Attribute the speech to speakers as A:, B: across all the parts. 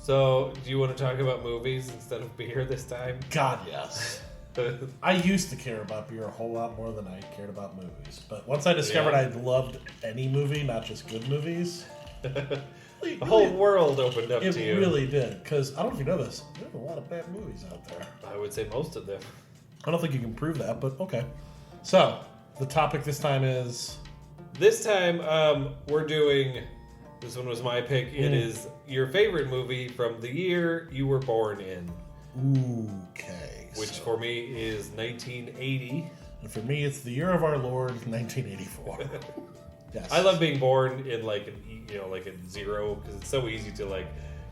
A: So, do you want to talk about movies instead of beer this time?
B: God, yes. I used to care about beer a whole lot more than I cared about movies. But once I discovered I loved any movie, not just good movies,
A: the whole world opened up to you.
B: It really did. Because, I don't know if you know this, there's a lot of bad movies out there.
A: I would say most of them.
B: I don't think you can prove that, but okay. So, the topic this time is...
A: This time, we're doing... This one was my pick. It is your favorite movie from the year you were born in.
B: Okay.
A: Which for me is 1980.
B: And for me, it's the year of our Lord, 1984. Yes.
A: I love being born in like a zero because it's so easy to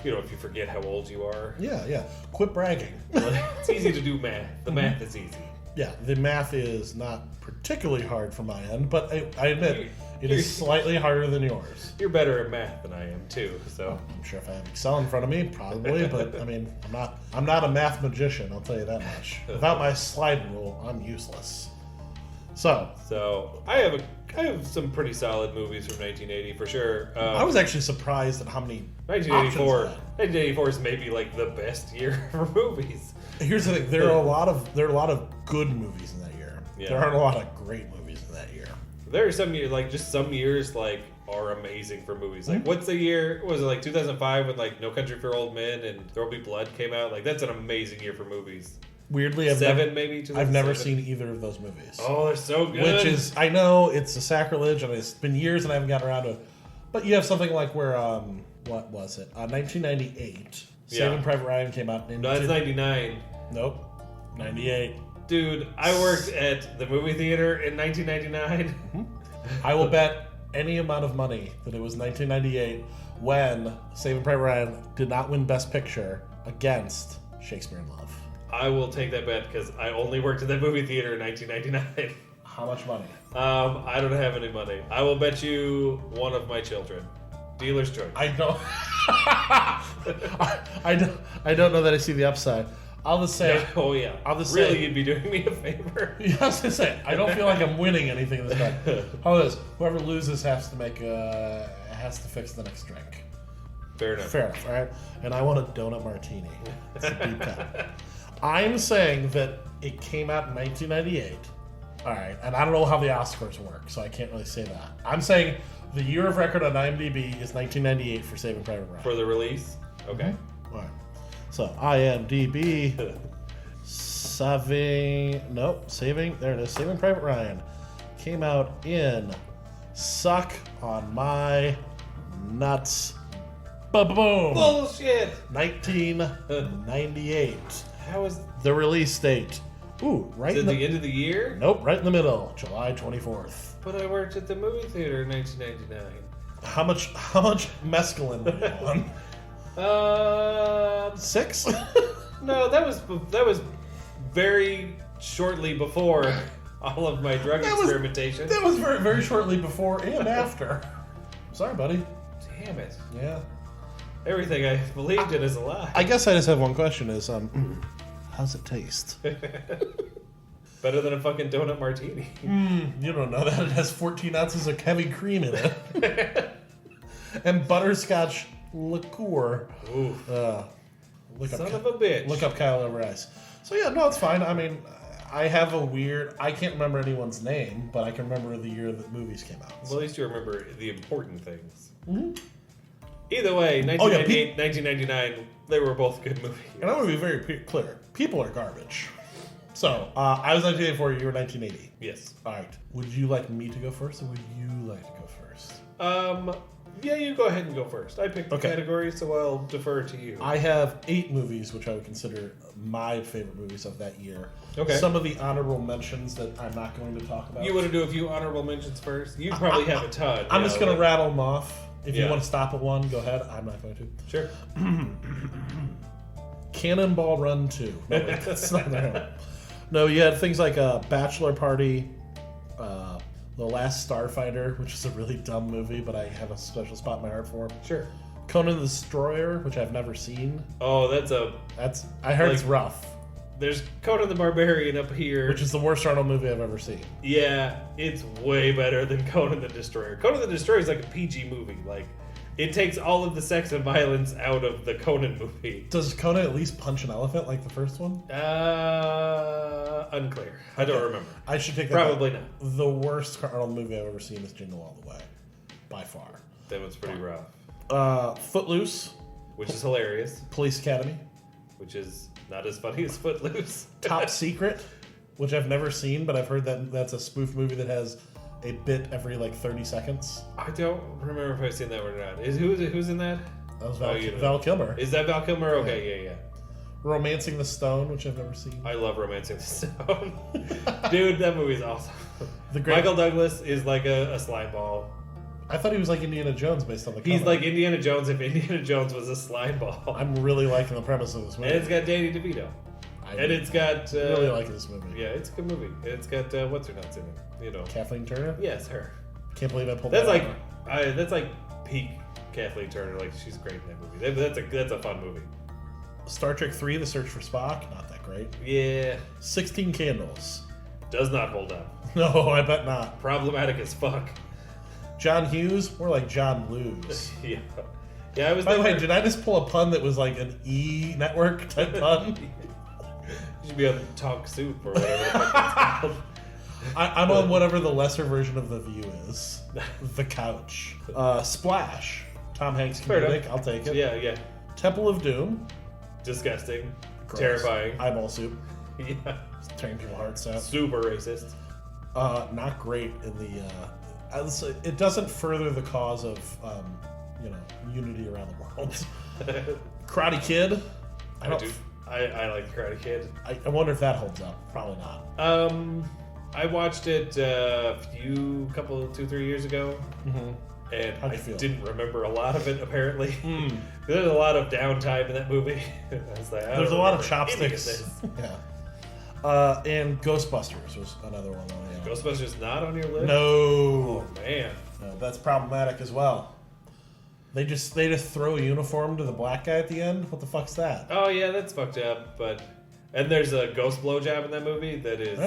A: if you forget how old you are.
B: Yeah. Quit bragging.
A: It's easy to do math. The math is easy.
B: Yeah, the math is not particularly hard from my end, but I admit it is slightly harder than yours.
A: You're better at math than I am too, so
B: I'm sure if I have Excel in front of me, probably, but I mean, I'm not a math magician, I'll tell you that much. Without my slide rule, I'm useless. So
A: I have some pretty solid movies from 1980 for sure.
B: I was actually surprised at how many
A: 1984 is maybe like the best year for movies.
B: Here's the thing: there are a lot of good movies in that year. Yeah. There aren't a lot of great movies in that year.
A: There are some years, some years are amazing for movies. Like, what's the year? Was it 2005 when No Country for Old Men and There Will Be Blood came out? That's an amazing year for movies.
B: Weirdly, I've never seen either of those movies.
A: Oh, they're so good.
B: Which is, I know it's a sacrilege, and it's been years and I haven't gotten around to it. But you have something like where, what was it? 1998, Saving Private Ryan came out.
A: No, that's 99.
B: Nope, 98.
A: Dude, I worked at the movie theater in 1999.
B: Mm-hmm. I will bet any amount of money that it was 1998 when Saving Private Ryan did not win Best Picture against Shakespeare in Love.
A: I will take that bet because I only worked at that movie theater in 1999.
B: How much money?
A: I don't have any money. I will bet you one of my children. Dealer's choice.
B: I don't. I don't know that I see the upside. I'll just say.
A: Yeah, oh yeah.
B: I'll just
A: really,
B: say,
A: you'd be doing me a favor.
B: Yeah, I was gonna say. I don't feel like I'm winning anything this time. How about this? Whoever loses has to fix the next drink.
A: Fair enough.
B: All right. And I want a donut martini. It's a deep cut. I'm saying that it came out in 1998. All right, and I don't know how the Oscars work, so I can't really say that. I'm saying the year of record on IMDb is 1998 for Saving Private Ryan.
A: For the release? Okay.
B: Mm-hmm. All right. So IMDb, there it is. Saving Private Ryan came out in Suck on My Nuts. Ba-boom!
A: Bullshit!
B: 1998.
A: How was
B: the release date? Ooh, right
A: at the end of the year?
B: Nope, right in the middle, July 24th.
A: But I worked at the movie theater in 1999.
B: How much mescaline were you on? 6?
A: No, that was very shortly before all of my drug experimentation.
B: That was very, very shortly before and after. Sorry, buddy.
A: Damn it.
B: Yeah.
A: Everything I believed in is a lie.
B: I guess I just have one question: how's it taste?
A: Better than a fucking donut martini.
B: You don't know that. It has 14 ounces of heavy cream in it. And butterscotch liqueur.
A: Oof. Son of a bitch.
B: Look up Kyle Over Ice. So yeah, no, it's fine. I mean, I have I can't remember anyone's name, but I can remember the year that movies came out.
A: Well, at least you remember the important things.
B: Mm-hmm.
A: Either way, 1998, 1999, they were both good movies.
B: And I'm going to be very clear. People are garbage. So, I was 1984, you were 1980.
A: Yes.
B: All right. Would you like me to go first, or would you like to go first?
A: Yeah, you go ahead and go first. I picked the category, so I'll defer to you.
B: I have 8 movies, which I would consider my favorite movies of that year.
A: Okay.
B: Some of the honorable mentions that I'm not going to talk about.
A: You want to do a few honorable mentions first? You probably have a ton.
B: I'm just going to rattle them off. If you want to stop at one, go ahead. I'm not going to.
A: Sure.
B: Cannonball Run 2. No, wait, that's not there. No, you had things like Bachelor Party, The Last Starfighter, which is a really dumb movie, but I have a special spot in my heart for.
A: Sure.
B: Conan the Destroyer, which I've never seen.
A: Oh,
B: I heard it's rough.
A: There's Conan the Barbarian up here.
B: Which is the worst Arnold movie I've ever seen.
A: Yeah, it's way better than Conan the Destroyer. Conan the Destroyer is like a PG movie. it takes all of the sex and violence out of the Conan movie.
B: Does Conan at least punch an elephant like the first one?
A: Unclear. I don't remember.
B: I should take that
A: Probably
B: back.
A: not.
B: The worst Arnold movie I've ever seen is Jingle All the Way. By far.
A: That one's pretty rough.
B: Footloose.
A: Which is hilarious.
B: Police Academy.
A: Which is not as funny as Footloose.
B: Top Secret, which I've never seen, but I've heard that that's a spoof movie that has a bit every like 30 seconds.
A: I don't remember if I've seen that one or not. Who's in that?
B: That was Val Kilmer.
A: Is that Val Kilmer? Okay, yeah.
B: Romancing the Stone, which I've never seen.
A: I love Romancing the Stone. Dude, that movie's awesome. Michael Douglas is like a slime ball.
B: I thought he was like Indiana Jones based on the comic.
A: He's like Indiana Jones if Indiana Jones was a slime ball.
B: I'm really liking the premise of this movie.
A: And it's got Danny DeVito. It's got...
B: really like this movie.
A: Yeah, it's a good movie. It's got, what's her nuts in it? You know.
B: Kathleen Turner?
A: Yes, her.
B: Can't believe I pulled
A: that's
B: that
A: like That's like peak Kathleen Turner. Like, she's great in that movie. That's a fun movie.
B: Star Trek 3, The Search for Spock, not that great.
A: Yeah.
B: 16 Candles.
A: Does not hold up.
B: No, I bet not.
A: Problematic as fuck.
B: John Hughes, more like John Lose.
A: Yeah. Yeah, I was.
B: By the way, did I just pull a pun that was like an E network type pun?
A: You should be on Talk Soup or whatever the fuck it's called.
B: I'm on whatever the lesser version of The View is. The Couch. Splash. Tom Hanks comedic. I'll take it.
A: Yeah.
B: Temple of Doom.
A: Disgusting.
B: Gross.
A: Terrifying.
B: Eyeball soup.
A: Yeah.
B: Just tearing people's hearts out.
A: Super racist.
B: Not great in the... it doesn't further the cause of, unity around the world. Karate Kid.
A: I like Karate Kid.
B: I wonder if that holds up. Probably not.
A: I watched it 2-3 years ago, and I didn't remember a lot of it. Apparently, there's a lot of downtime in that movie. I was like,
B: there's a lot of chopsticks. Yeah. And Ghostbusters was another one.
A: Ghostbusters not on your list?
B: No.
A: Oh man.
B: No, that's problematic as well. They just throw a uniform to the black guy at the end. What the fuck's that?
A: Oh yeah, that's fucked up. And there's a ghost blowjob in that movie that is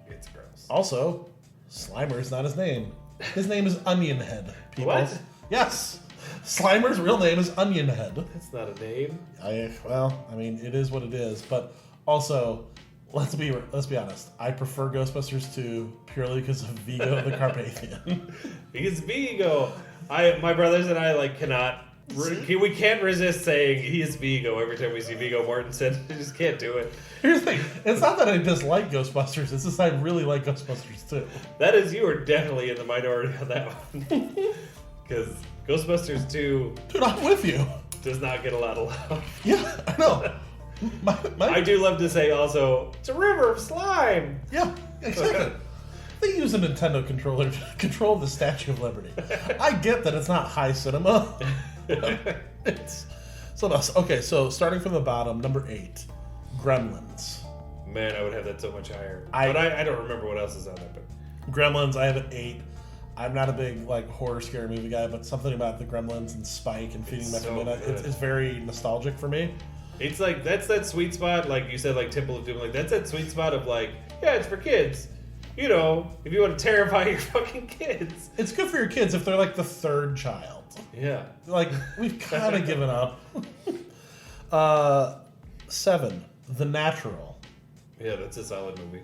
A: it's gross.
B: Also, Slimer's not his name. His name is Onionhead. People.
A: What?
B: Yes. Slimer's real name is Onionhead.
A: That's not a name.
B: It is what it is. But also, let's be honest. I prefer Ghostbusters 2 purely because of Vigo the Carpathian.
A: He's Vigo. My brothers and I cannot. We can't resist saying he's Vigo every time we see Viggo Mortensen. We just can't do it.
B: Here's the thing. It's not that I dislike Ghostbusters. It's just I really like Ghostbusters 2.
A: You are definitely in the minority on that one. Because Ghostbusters 2...
B: Dude, I'm with you.
A: Does not get a lot of love.
B: Yeah, I know.
A: I do love to say also, it's a river of slime.
B: Yeah, exactly. They use a Nintendo controller to control the Statue of Liberty. I get that it's not high cinema. It's something else. Okay, so starting from the bottom, number 8, Gremlins.
A: Man, I would have that so much higher. But I don't remember what else is on there. But
B: Gremlins, I have an 8. I'm not a big horror scary movie guy, but something about the Gremlins and Spike and feeding them
A: so
B: it's very nostalgic for me.
A: It's that's that sweet spot, like you said, like Temple of Doom. That's that sweet spot of it's for kids. You know, if you want to terrify your fucking kids.
B: It's good for your kids if they're the third child.
A: Yeah.
B: We've kind of given up. 7, The Natural.
A: Yeah, that's a solid movie.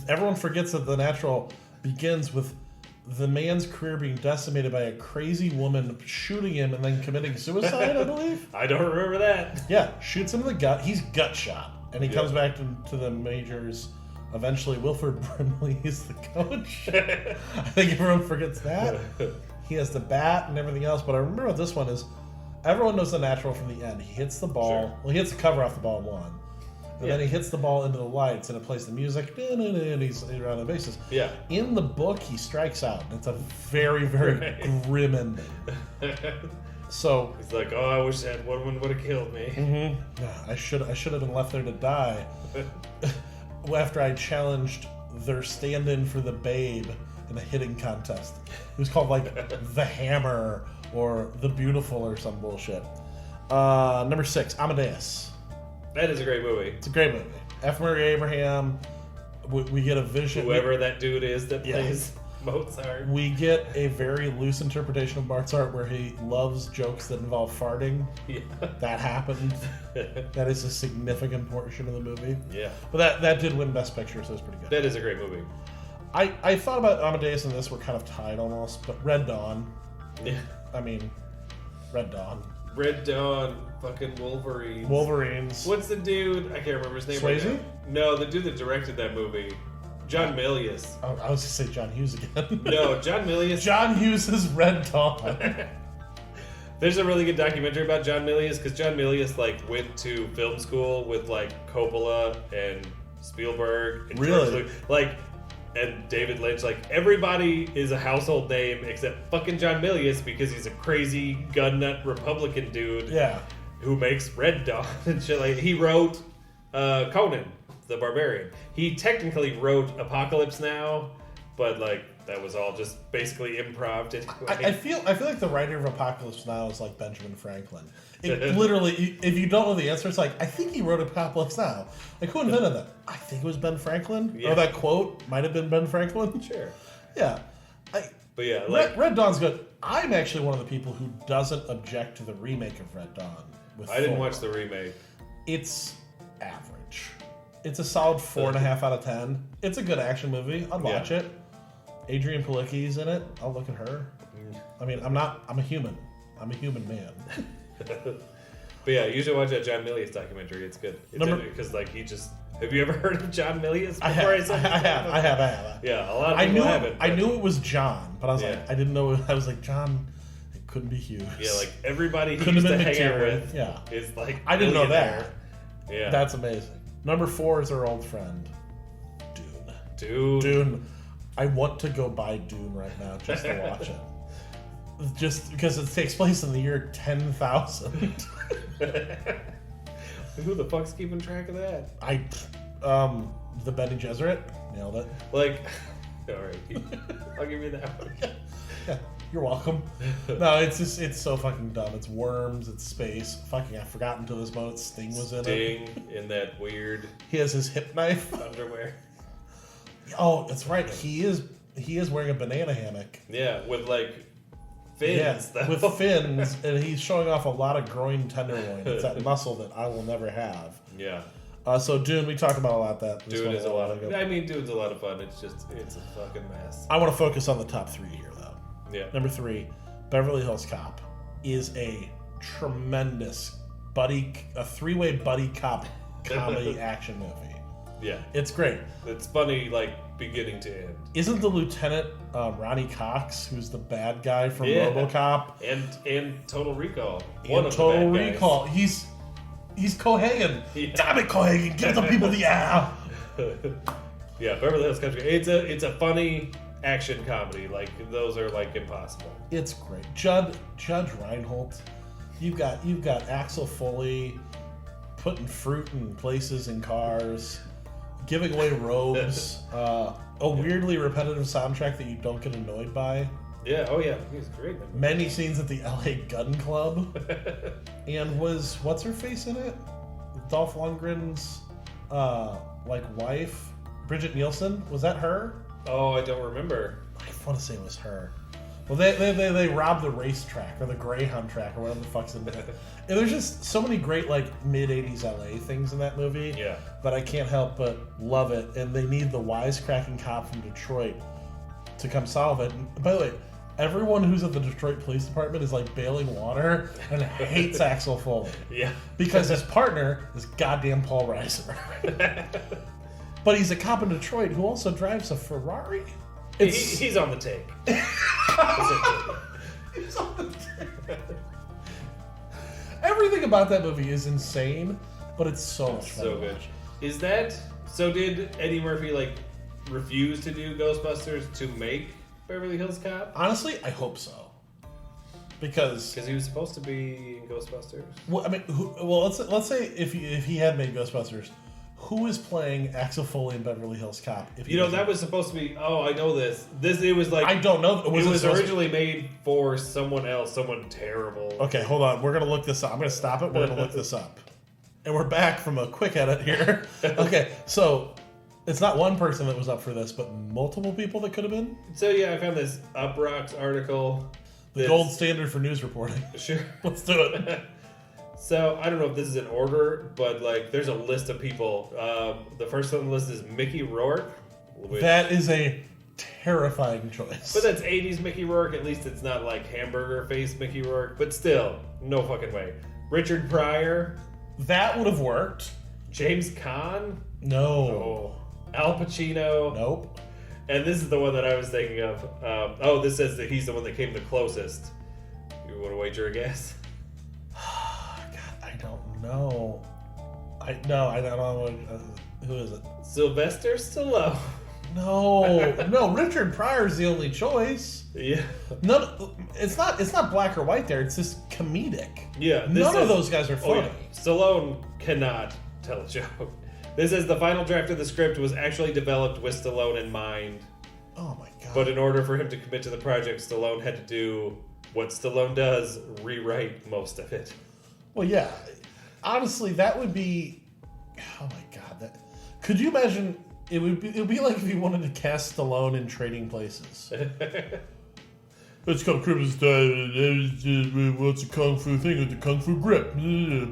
B: Everyone forgets that The Natural begins with the man's career being decimated by a crazy woman shooting him and then committing suicide, I believe.
A: I don't remember that.
B: Yeah, shoots him in the gut. He's gut shot. And he comes back to the majors. Eventually, Wilford Brimley is the coach. I think everyone forgets that. He has the bat and everything else. But I remember what this one is. Everyone knows The Natural from the end. He hits the ball.
A: Sure.
B: Well, he hits the cover off the ball and one. And then he hits the ball into the lights and it plays the music. And he's around the bases.
A: Yeah.
B: In the book, he strikes out. It's a very, very grim ending. So
A: he's like, oh, I wish that woman would have killed me.
B: Mm-hmm. I should have been left there to die. After I challenged their stand-in for the Babe in a hitting contest. It was called The Hammer or The Beautiful or some bullshit. Number 6, Amadeus.
A: That is a great movie.
B: It's a great movie. F. Murray Abraham. We get a vision.
A: Whoever that dude is that plays Mozart.
B: We get a very loose interpretation of Mozart where he loves jokes that involve farting.
A: Yeah.
B: That happened. That is a significant portion of the movie.
A: Yeah.
B: But that did win Best Picture, so it's pretty good.
A: That is a great movie.
B: I thought about Amadeus and this were kind of tied almost, but Red Dawn.
A: Yeah.
B: I mean, Red Dawn.
A: Red Dawn, fucking Wolverines.
B: Wolverines.
A: What's the dude? I can't remember his name.
B: Swayze?
A: Right now. No, the dude that directed that movie. John Milius.
B: Oh, I was going to say John Hughes again.
A: No, John Milius.
B: John Hughes' Red Dawn.
A: There's a really good documentary about John Milius because John Milius like went to film school with like Coppola and Spielberg and
B: Really?
A: George Lucas, and David Lynch. Like everybody is a household name except fucking John Milius because he's a crazy gun nut Republican dude.
B: Yeah.
A: Who makes Red Dawn and shit. Like he wrote Conan the Barbarian. He technically wrote Apocalypse Now, but like that was all just basically improv.
B: I feel like the writer of Apocalypse Now is like Benjamin Franklin. It literally, if you don't know the answer, it's like, I think he wrote Apocalypse Now. Like, who invented that? I think it was Ben Franklin.
A: Yeah.
B: Or that quote might have been Ben Franklin.
A: Sure.
B: Yeah.
A: But yeah, like
B: Red Dawn's good. I'm actually one of the people who doesn't object to the remake of Red Dawn. With
A: I didn't
B: Thor.
A: watch the remake.
B: It's average. It's a solid 4.5 out of 10. It's a good action movie. I'd watch it. Adrian Palicki's in it. I'll look at her. I mean, I'm a human. I'm a human man.
A: But yeah, you should watch that John Milius documentary. It's good. Because like he just. Have you ever heard of John Milius?
B: I have.
A: Yeah, a lot of people haven't.
B: I knew it was John, but I was
A: Yeah.
B: like, I didn't know. I was like, John. It couldn't be Hughes.
A: Yeah, like everybody he
B: Couldn't
A: used
B: have
A: to
B: been
A: hang out
B: McTiernan.
A: with.
B: Yeah.
A: Is like.
B: I didn't know that.
A: Yeah.
B: That's amazing. Number 4 is our old friend, Dune.
A: Dude.
B: Dune. I want to go buy Dune right now just to watch it. Just because it takes place in the year 10,000.
A: Who the fuck's keeping track of that?
B: The Bene Gesserit, nailed it.
A: Like, all right, I'll give you that one.
B: Yeah, you're welcome. No, it's so fucking dumb. It's worms, it's space. Fucking, I've forgotten to this moment Sting was in it.
A: Sting in that weird
B: He has his hip knife.
A: underwear.
B: Oh, that's right. He is wearing a banana hammock.
A: Yeah, with like fins.
B: Yeah, with fins, and he's showing off a lot of groin tenderloin. It's that muscle that I will never have.
A: Yeah.
B: So Dune, we talked about a lot of that.
A: Dune is a lot of. I mean, Dune's a lot of fun. It's a fucking mess.
B: I want to focus on the top 3 here, though.
A: Yeah.
B: Number 3, Beverly Hills Cop is a tremendous a 3-way buddy cop comedy action movie.
A: Yeah.
B: It's great.
A: It's funny, like beginning to end.
B: Isn't the lieutenant Ronnie Cox, who's the bad guy from RoboCop,
A: and Total Recall?
B: One of Total Recall. He's Cohagen.
A: Yeah.
B: Damn it, Cohagen! Give the people the yeah.
A: Yeah, Beverly Hills Country. It's a funny action comedy. Like those are like impossible.
B: It's great. Judge Reinhold. You've got Axel Foley putting fruit in places in cars, giving away robes. A weirdly repetitive soundtrack that you don't get annoyed by.
A: Yeah. Oh yeah. He's great.
B: Many scenes at the LA Gun Club. And was what's her face in it? Dolph Lundgren's wife, Bridget Nielsen. Was that her?
A: Oh, I don't remember.
B: I want to say it was her. Well, they robbed the racetrack or the Greyhound track or whatever the fuck's in there. And there's just so many great like mid '80s LA things in that movie.
A: Yeah.
B: That I can't help but love it. And they need the wisecracking cop from Detroit to come solve it. And by the way, everyone who's at the Detroit Police Department is like bailing water and hates Axel Foley.
A: Yeah.
B: Because his partner is goddamn Paul Reiser. But he's a cop in Detroit who also drives a Ferrari.
A: He's on the take.
B: He's on the take. Everything about that movie is insane, but it's so much fun.
A: So good. Is that so? Did Eddie Murphy like refuse to do Ghostbusters to make Beverly Hills Cop?
B: Honestly, I hope so. Because
A: he was supposed to be in Ghostbusters.
B: Well, I mean, let's say if he had made Ghostbusters, who is playing Axel Foley in Beverly Hills Cop?
A: That was supposed to be. Oh, I know this. It was like
B: I don't know.
A: It was originally made for someone else, someone terrible.
B: Okay, hold on. We're gonna look this up. I'm gonna stop it. We're gonna look this up, and we're back from a quick edit here. Okay, so It's not one person that was up for this, but multiple people that could have been.
A: So yeah, I found this Uproxx article.
B: The gold standard for news reporting.
A: Sure.
B: Let's do it.
A: So I don't know if this is in order, but like there's a list of people. The first on the list is Mickey Rourke.
B: That is a terrifying choice.
A: But that's 80s Mickey Rourke. At least it's not like hamburger face Mickey Rourke. But still, no fucking way. Richard Pryor.
B: That would have worked.
A: James Caan.
B: No.
A: Oh. Al Pacino.
B: Nope.
A: And this is the one that I was thinking of. This says that he's the one that came the closest. You want to wager a guess?
B: God, I don't know. I don't know. Who is it?
A: Sylvester Stallone.
B: No, Richard Pryor's the only choice.
A: Yeah.
B: It's not black or white there. It's just comedic.
A: Yeah.
B: None of those guys are funny.
A: Yeah. Stallone cannot tell a joke. This is the final draft of the script was actually developed with Stallone in mind.
B: Oh my god.
A: But in order for him to commit to the project, Stallone had to do what Stallone does, rewrite most of it.
B: Well, yeah. Honestly, that would be... Oh my god. Could you imagine... It would be like if you wanted to cast Stallone in Trading Places. Let's come Christmas time. What's a kung fu thing with the kung fu grip?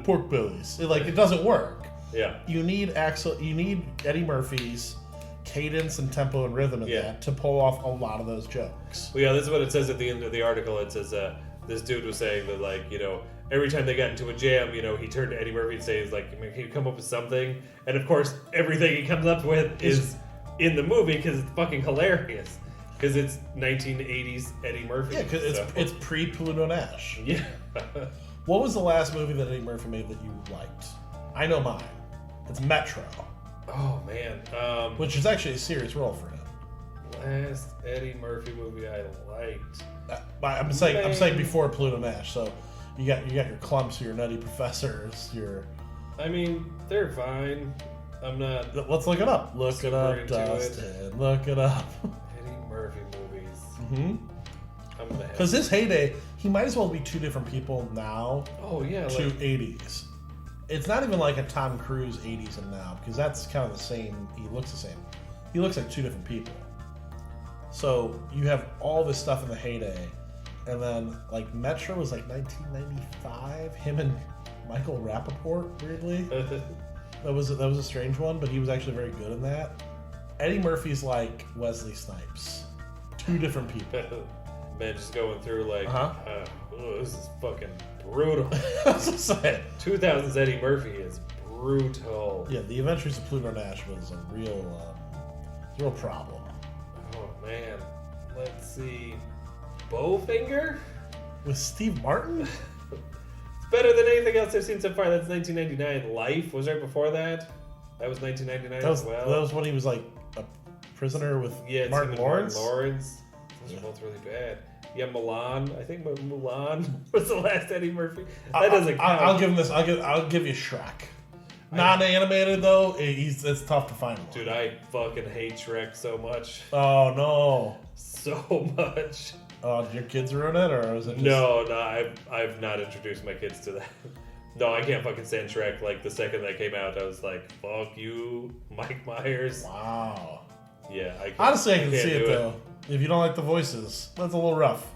B: Pork bellies. It doesn't work.
A: Yeah.
B: You need Eddie Murphy's cadence and tempo and rhythm in that to pull off a lot of those jokes.
A: Well, yeah, this is what it says at the end of the article. It says this dude was saying that, like, you know, every time they got into a jam, you know, he turned to Eddie Murphy and says, like, can you come up with something? And of course, everything he comes up with is in the movie because it's fucking hilarious. Because it's 1980s Eddie Murphy.
B: Yeah, because it's pre-Pluto Nash.
A: Yeah.
B: What was the last movie that Eddie Murphy made that you liked? I know mine. It's Metro.
A: Oh, man.
B: Which is actually a serious role for him.
A: Last Eddie Murphy movie I liked.
B: I'm saying before Pluto Nash. So you got your Clumps, your Nutty Professors, your.
A: I mean, they're fine. I'm not.
B: Let's look it up. Look it up, Dustin. Look it up.
A: Eddie Murphy movies.
B: Mm-hmm. Because his heyday, he might as well be two different people now.
A: Oh yeah.
B: To 80s. It's not even like a Tom Cruise 80s and now, because that's kind of the same. He looks the same. He looks like two different people. So you have all this stuff in the heyday, and then like Metro was like 1995. Him and Michael Rappaport, weirdly. that was a strange one, but he was actually very good in that. Eddie Murphy's like Wesley Snipes. Two different people.
A: Man, just going through like, this is fucking brutal.
B: That's what I'm saying.
A: 2000's Eddie Murphy is brutal.
B: Yeah, The Adventures of Pluto Nash was a real problem.
A: Oh man, let's see, Bowfinger
B: with Steve Martin.
A: It's better than anything else I've seen so far. That's 1999. Life was right before that. That was 1999 as well.
B: That was when he was like a prisoner with Martin Lawrence.
A: Those are both really bad. Yeah, Milan. I think Mulan was the last Eddie Murphy. That doesn't count.
B: I'll give him this. I'll give you Shrek. Non-animated though, it's tough to find one.
A: Dude, I fucking hate Shrek so much.
B: Oh no,
A: so much.
B: Oh, did your kids ruin it, or is it? Just...
A: No, I've not introduced my kids to that. No, I can't fucking stand Shrek. Like the second that came out, I was like, "Fuck you, Mike Myers."
B: Wow.
A: Yeah,
B: honestly, I can see it though. If you don't like the voices, that's a little rough.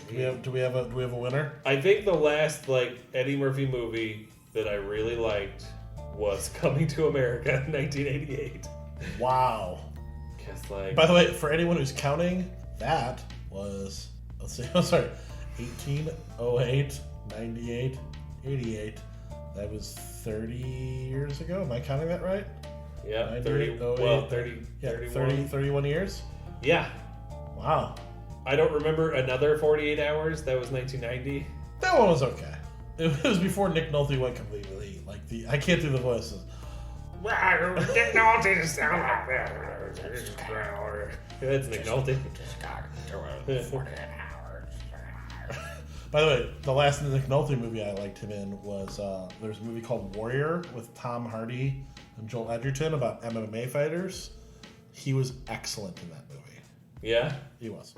B: Do we have a winner?
A: I think the last like Eddie Murphy movie that I really liked was Coming to America in 1988.
B: Wow.
A: Guess like.
B: By the way, for anyone who's counting, that was 1808, 98, 88. That was 30 years ago. Am I counting that right?
A: Yeah, 31
B: years?
A: Yeah.
B: Wow.
A: I don't remember another 48 hours. That was 1990.
B: That one was okay. It was before Nick Nolte went completely. I can't do the voices.
A: Nick Nolte to sound like that. That's Nick Nolte.
B: By the way, the last Nick Nolte movie I liked him in was there's a movie called Warrior with Tom Hardy and Joel Edgerton about MMA fighters. He was excellent in that movie.
A: Yeah?
B: He was.